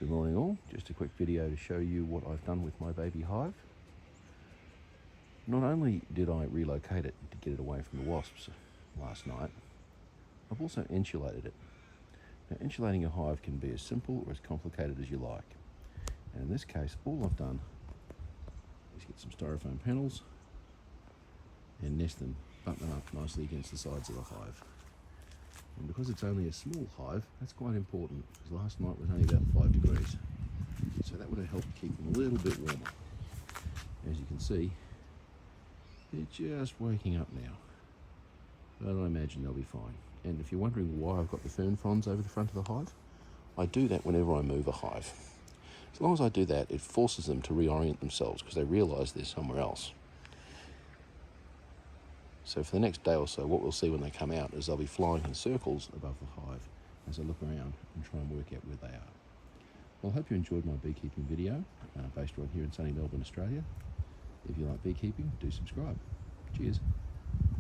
Good morning all, just a quick video to show you what I've done with my baby hive. Not only did I relocate it to get it away from the wasps last night, I've also insulated it. Now, insulating a hive can be as simple or as complicated as you like. And in this case, all I've done is get some styrofoam panels and nest them, button them up nicely against the sides of the hive. And because it's only a small hive, that's quite important, because last night was only about 5 degrees. So that would have helped keep them a little bit warmer. As you can see, they're just waking up now. But I imagine they'll be fine. And if you're wondering why I've got the fern fronds over the front of the hive, I do that whenever I move a hive. As long as I do that, it forces them to reorient themselves because they realise they're somewhere else. So for the next day or so, what we'll see when they come out is they'll be flying in circles above the hive as I look around and try and work out where they are. Well, I hope you enjoyed my beekeeping video, based right here in sunny Melbourne, Australia. If you like beekeeping, do subscribe. Cheers.